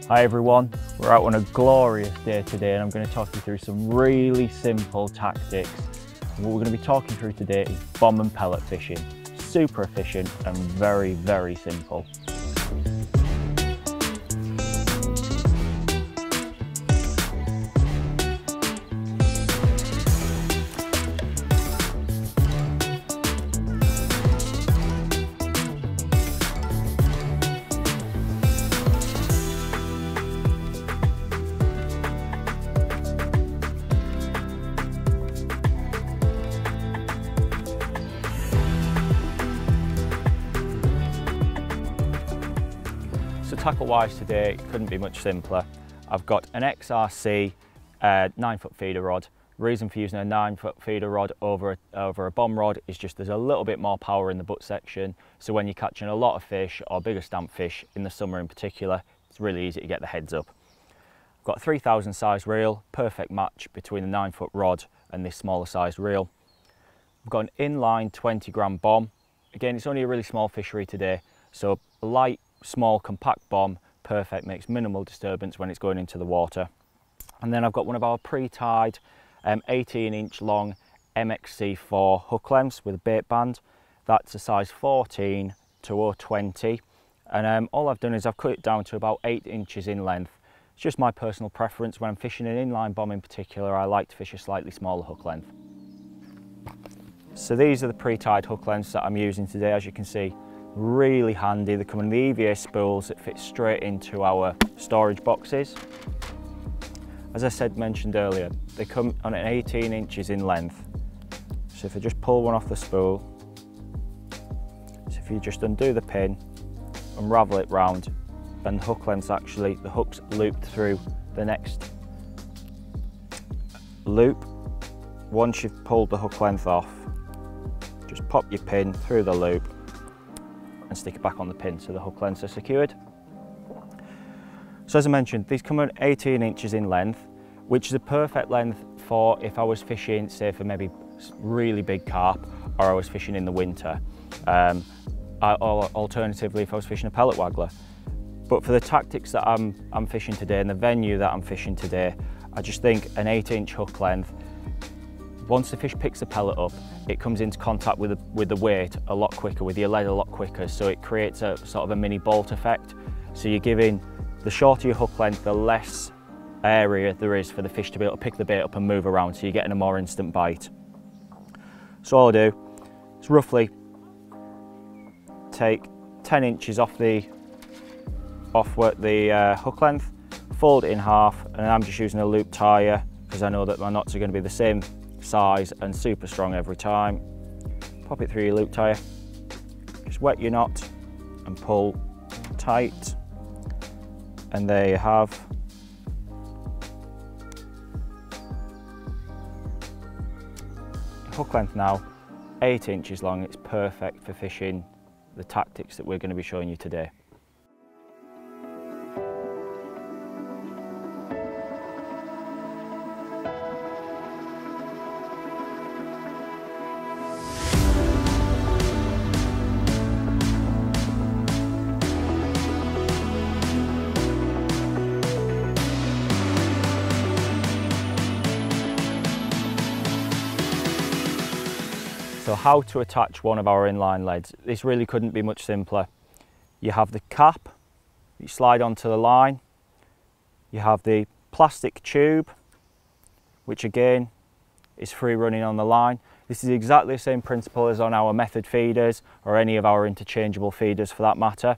Hi everyone, we're out on a glorious day today and I'm going to talk you through some really simple tactics. And what we're going to be talking through today is bomb and pellet fishing. Super efficient and very, very simple. So tackle wise today, it couldn't be much simpler. I've got an XRC 9-foot feeder rod. Reason for using a 9-foot feeder rod over a bomb rod is just there's a little bit more power in the butt section. So when you're catching a lot of fish or bigger stamp fish in the summer in particular, it's really easy to get the heads up. I've got a 3000 size reel, perfect match between the 9-foot rod and this smaller size reel. I've got an inline 20-gram bomb. Again, it's only a really small fishery today, so a light, small, compact bomb, perfect, makes minimal disturbance when it's going into the water. And then I've got one of our pre-tied 18-inch long MXC4 hook lengths with a bait band. That's a size 14 to 020, and all I've done is I've cut it down to about 8 inches in length. It's just my personal preference. When I'm fishing an inline bomb in particular, I like to fish a slightly smaller hook length. So these are the pre-tied hook lengths that I'm using today. As you can see, really handy. They come in the EVA spools that fit straight into our storage boxes. As I mentioned earlier, they come on an 18 inches in length. So if I just pull one off the spool, so if you just undo the pin, unravel it round, and the hook length's actually, the hook's looped through the next loop. Once you've pulled the hook length off, just pop your pin through the loop and stick it back on the pin so the hook lengths are secured. So as I mentioned, these come at 18 inches in length, which is a perfect length for if I was fishing, say for maybe really big carp, or I was fishing in the winter, or alternatively if I was fishing a pellet waggler. But for the tactics that I'm fishing today and the venue that I'm fishing today, I just think an 8-inch hook length, once the fish picks the pellet up, it comes into contact with the weight a lot quicker, with your lead a lot quicker, so it creates a sort of a mini bolt effect. So you're giving, the shorter your hook length, the less area there is for the fish to be able to pick the bait up and move around, so you're getting a more instant bite. So all I do is roughly take 10 inches off the hook length, fold it in half, and I'm just using a loop tire because I know that my knots are going to be the same size and super strong every time. Pop it through your loop tire, just wet your knot and pull tight, and there you have hook length now 8 inches long. It's perfect for fishing the tactics that we're going to be showing you today. So how to attach one of our inline leads. This really couldn't be much simpler. You have the cap, you slide onto the line. You have the plastic tube, which again is free running on the line. This is exactly the same principle as on our method feeders or any of our interchangeable feeders for that matter.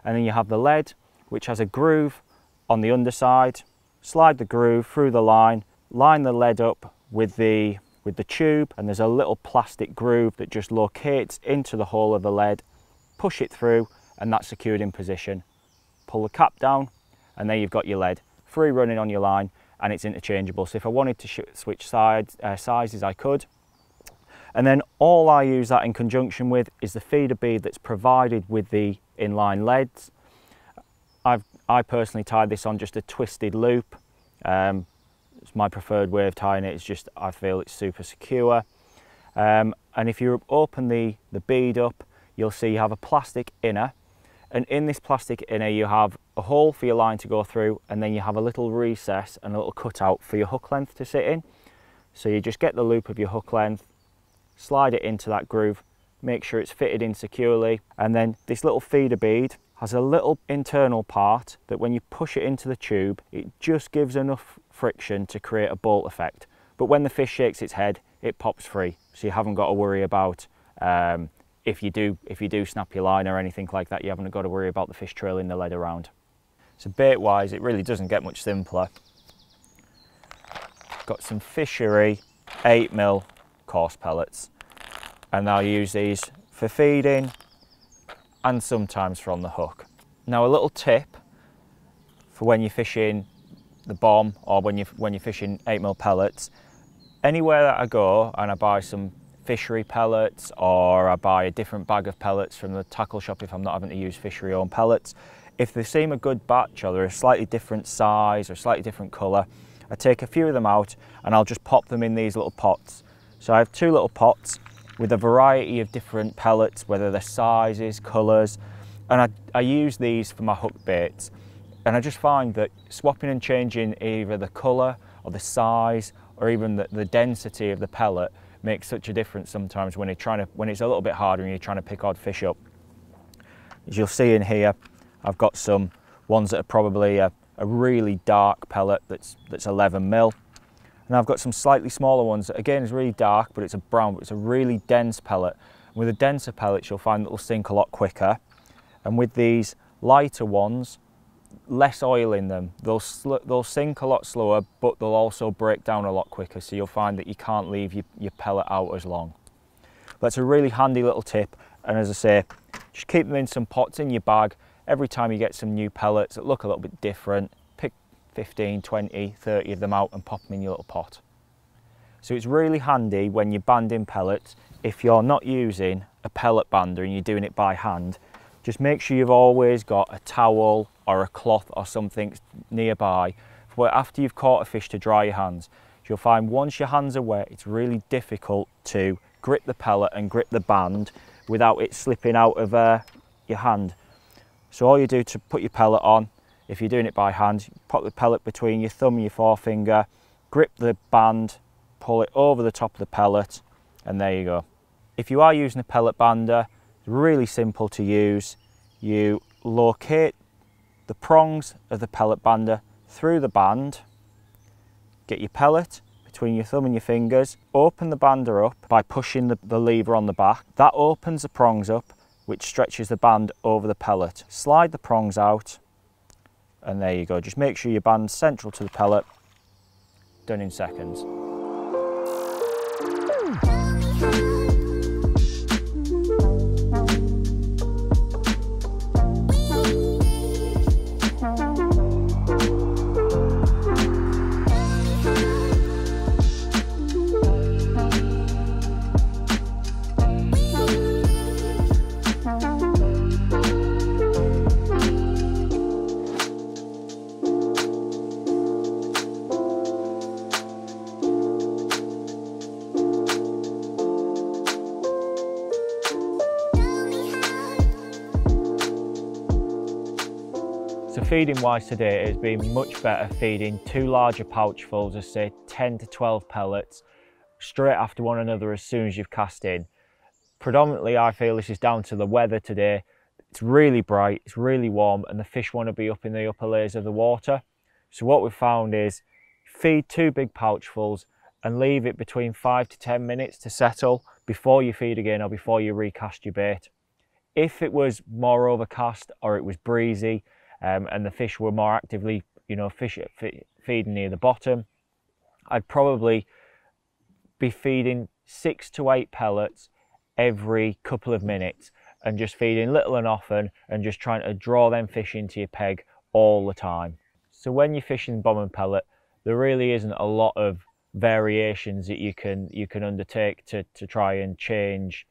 And then you have the lead, which has a groove on the underside. Slide the groove through the line the lead up with the tube, and there's a little plastic groove that just locates into the hole of the lead. Push it through and that's secured in position. Pull the cap down and there you've got your lead. Free running on your line and it's interchangeable. So if I wanted to switch sizes, I could. And then all I use that in conjunction with is the feeder bead that's provided with the inline leads. I personally tied this on just a twisted loop. It's my preferred way of tying it. It's just, I feel it's super secure. And if you open the bead up, you'll see you have a plastic inner, and in this plastic inner you have a hole for your line to go through, and then you have a little recess and a little cutout for your hook length to sit in. So you just get the loop of your hook length, slide it into that groove, make sure it's fitted in securely, and then this little feeder bead has a little internal part that when you push it into the tube, it just gives enough friction to create a bolt effect. But when the fish shakes its head, it pops free, so you haven't got to worry about if you do snap your line or anything like that, you haven't got to worry about the fish trailing the lead around. So bait wise, it really doesn't get much simpler. Got some fishery 8mm coarse pellets, and I'll use these for feeding and sometimes from the hook. Now a little tip for when you're fishing the bomb or when you're fishing 8mm pellets, anywhere that I go and I buy some fishery pellets or I buy a different bag of pellets from the tackle shop if I'm not having to use fishery owned pellets, if they seem a good batch or they're a slightly different size or slightly different colour, I take a few of them out and I'll just pop them in these little pots. So I have 2 little pots with a variety of different pellets, whether they're sizes, colours, and I use these for my hook baits. And I just find that swapping and changing either the colour or the size or even the density of the pellet makes such a difference sometimes when it's a little bit harder and you're trying to pick odd fish up. As you'll see in here, I've got some ones that are probably a really dark pellet that's 11mm. And I've got some slightly smaller ones that again is really dark, but it's a brown, but it's a really dense pellet. And with the denser pellets, you'll find that they'll sink a lot quicker. And with these lighter ones, less oil in them, they'll sink a lot slower, but they'll also break down a lot quicker. So you'll find that you can't leave your pellet out as long. That's a really handy little tip. And as I say, just keep them in some pots in your bag. Every time you get some new pellets that look a little bit different, pick 15, 20, 30 of them out and pop them in your little pot. So it's really handy when you're banding pellets, if you're not using a pellet bander and you're doing it by hand, just make sure you've always got a towel or a cloth or something nearby where after you've caught a fish to dry your hands. You'll find once your hands are wet, it's really difficult to grip the pellet and grip the band without it slipping out of your hand. So all you do to put your pellet on, if you're doing it by hand, pop the pellet between your thumb and your forefinger, grip the band, pull it over the top of the pellet, and there you go. If you are using a pellet bander, it's really simple to use. You locate the prongs of the pellet bander through the band, get your pellet between your thumb and your fingers, open the bander up by pushing the lever on the back. That opens the prongs up, which stretches the band over the pellet. Slide the prongs out, and there you go. Just make sure your band's central to the pellet. Done in seconds. So feeding wise today, it's been much better feeding 2 larger pouchfuls of say 10 to 12 pellets straight after one another as soon as you've cast in. Predominantly I feel this is down to the weather today. It's really bright, it's really warm, and the fish want to be up in the upper layers of the water. So what we've found is feed 2 big pouchfuls and leave it between 5 to 10 minutes to settle before you feed again or before you recast your bait. If it was more overcast or it was breezy, and the fish were more actively, feeding near the bottom, I'd probably be feeding 6 to 8 pellets every couple of minutes and just feeding little and often and just trying to draw them fish into your peg all the time. So when you're fishing bomb and pellet, there really isn't a lot of variations that you can undertake to try and change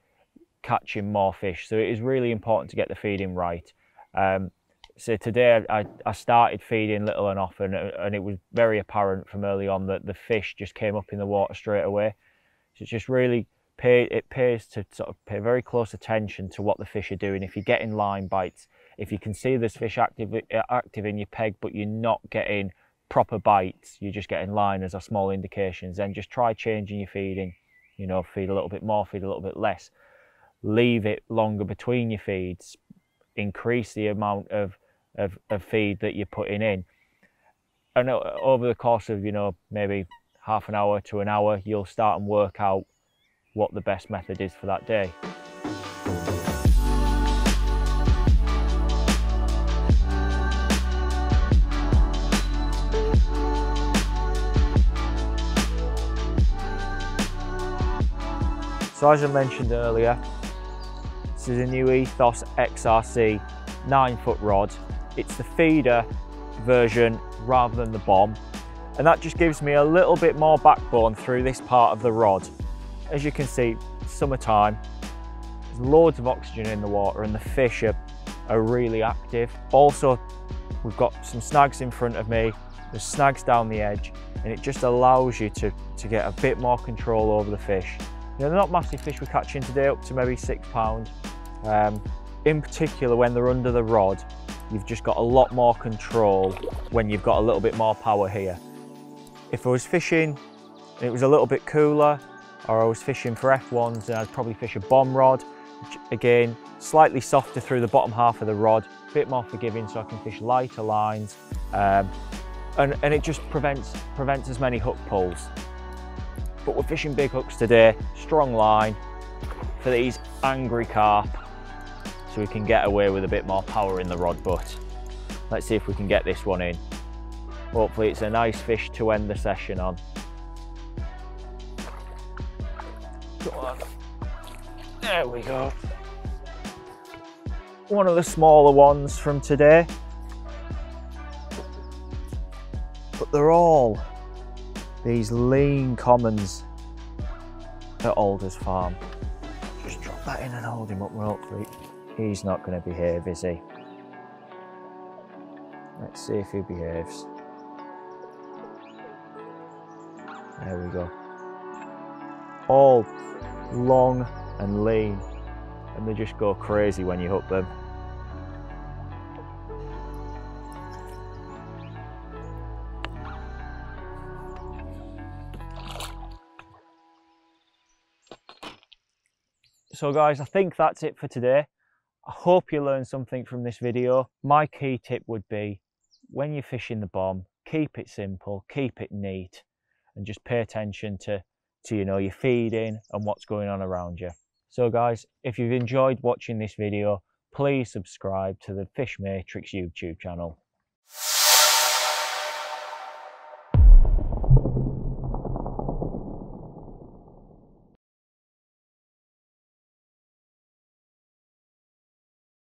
catching more fish. So it is really important to get the feeding right. So today I started feeding little and often, and it was very apparent from early on that the fish just came up in the water straight away. So it's just really pays to sort of pay very close attention to what the fish are doing. If you're getting line bites, If you can see there's fish active in your peg, but you're not getting proper bites, you're just getting liners or small indications, then just try changing your feeding. You know, feed a little bit more, feed a little bit less. Leave it longer between your feeds. Increase the amount of feed that you're putting in. And over the course of, you know, maybe half an hour to an hour, you'll start and work out what the best method is for that day. So as I mentioned earlier, this is a new Ethos XRC 9-foot rod. It's the feeder version rather than the bomb, and that just gives me a little bit more backbone through this part of the rod. As you can see, summertime, there's loads of oxygen in the water and the fish are really active. Also, we've got some snags in front of me, there's snags down the edge, and it just allows you to get a bit more control over the fish. You know, they're not massive fish we're catching today, up to maybe 6 pounds. In particular, when they're under the rod, you've just got a lot more control when you've got a little bit more power here. If I was fishing and it was a little bit cooler, or I was fishing for F1s, then I'd probably fish a bomb rod. Which, again, slightly softer through the bottom half of the rod, a bit more forgiving, so I can fish lighter lines, and it just prevents as many hook pulls. But we're fishing big hooks today, strong line for these angry carp, so we can get away with a bit more power in the rod butt. Let's see if we can get this one in. Hopefully it's a nice fish to end the session on. Come on. There we go. One of the smaller ones from today. But they're all these lean commons at Alders Farm. Just drop that in and hold him up, hopefully. He's not going to behave, is he? Let's see if he behaves. There we go. All long and lean, and they just go crazy when you hook them. So guys, I think that's it for today. I hope you learned something from this video. My key tip would be, when you're fishing the bomb, keep it simple, keep it neat, and just pay attention to you know, your feeding and what's going on around you. So guys, if you've enjoyed watching this video, please subscribe to the Fish Matrix YouTube channel.